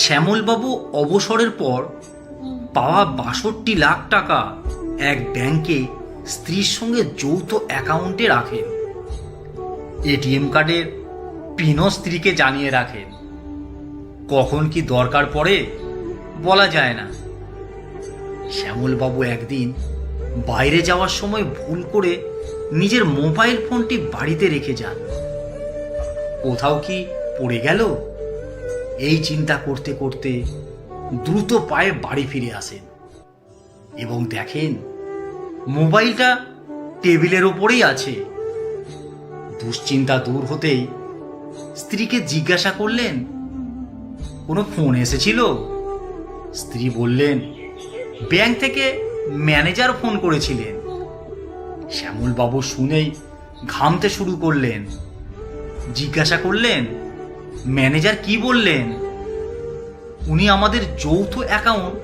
শ্যামলবাবু অবসরের পর পাওয়া ৬২ লাখ টাকা এক ব্যাংকে স্ত্রীর সঙ্গে যৌথ অ্যাকাউন্টে রাখেন। এটিএম কার্ডের পিনও স্ত্রীকে জানিয়ে রাখেন। কখন কি দরকার পড়ে বলা যায় না। শ্যামলবাবু একদিন বাইরে যাওয়ার সময় ভুল করে নিজের মোবাইল ফোনটি বাড়িতে রেখে যান। কোথাও কি পড়ে গেল? এই চিন্তা করতে করতে দ্রুত পায়ে বাড়ি ফিরে আসেন এবং দেখেন মোবাইলটা টেবিলের ওপরেই আছে। দুশ্চিন্তা দূর হতেই স্ত্রীকে জিজ্ঞাসা করলেন, কোনো ফোন এসেছিল? স্ত্রী বললেন, ব্যাংক থেকে ম্যানেজার ফোন করেছিলেন। শ্যামলবাবু শুনেই ঘামতে শুরু করলেন। জিজ্ঞাসা করলেন, ম্যানেজার কি বললেন? উনি আমাদের যৌথ অ্যাকাউন্ট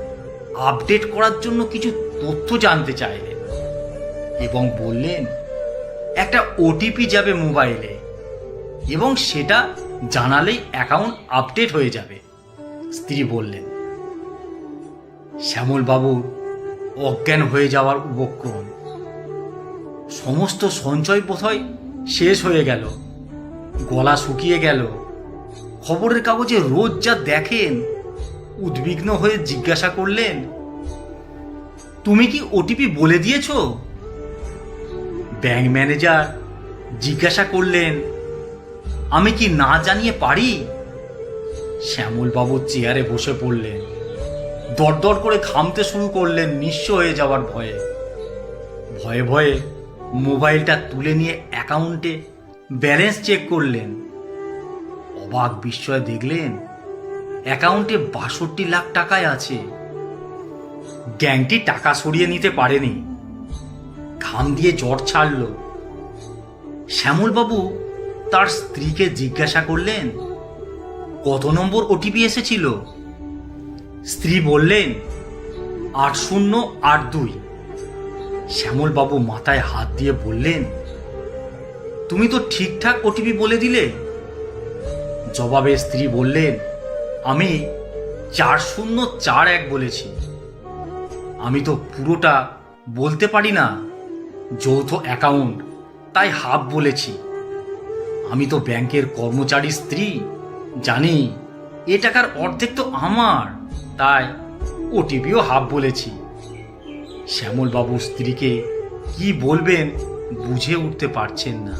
আপডেট করার জন্য কিছু তথ্য জানতে চাইলেন এবং বললেন একটা ওটিপি যাবে মোবাইলে এবং সেটা জানালেই অ্যাকাউন্ট আপডেট হয়ে যাবে। স্ত্রী বললেন। শ্যামলবাবুর অজ্ঞান হয়ে যাওয়ার উপক্রম। সমস্ত সঞ্চয় বোধহয় শেষ হয়ে গেল, গলা শুকিয়ে গেল। খবরের কাগজে রোজ যা দেখেন, উদ্বিগ্ন হয়ে জিজ্ঞাসা করলেন, তুমি কি ওটিপি বলে দিয়েছ? ব্যাংক ম্যানেজার জিজ্ঞাসা করলেন, আমি কি না জানিয়ে পারি? শ্যামলবাবু চেয়ারে বসে পড়লেন। দরদর করে ঘামতে শুরু করলেন নিঃস্ব হয়ে যাওয়ার ভয়ে। ভয়ে ভয়ে মোবাইলটা তুলে নিয়ে অ্যাকাউন্টে ব্যালেন্স চেক করলেন। অবাক বিস্ময়ে দেখলেন অ্যাকাউন্টে ৬২ লাখ টাকায় আছে। গ্যাংটি টাকা সরিয়ে নিতে পারেনি। ঘাম দিয়ে জ্বর ছাড়ল। শ্যামলবাবু তার স্ত্রীকে জিজ্ঞাসা করলেন, কত নম্বর ওটিপি এসেছিল? স্ত্রী বললেন, ৮০৮২। শ্যামলবাবু মাথায় হাত দিয়ে বললেন, তুমি তো ঠিকঠাক ওটিপি বলে দিলে। জবাবে স্ত্রী বললেন, আমি ৪০৪১ বলেছি। আমি তো পুরোটা বলতে পারি না, যৌথ অ্যাকাউন্ট, তাই হাফ বলেছি। আমি তো ব্যাংকের কর্মচারী স্ত্রী, জানি এ টাকার অর্ধেক তো আমার, তাই ওটিপিও হাফ বলেছি। শ্যামলবাবু স্ত্রীকে কি বলবেন বুঝে উঠতে পারছেন না।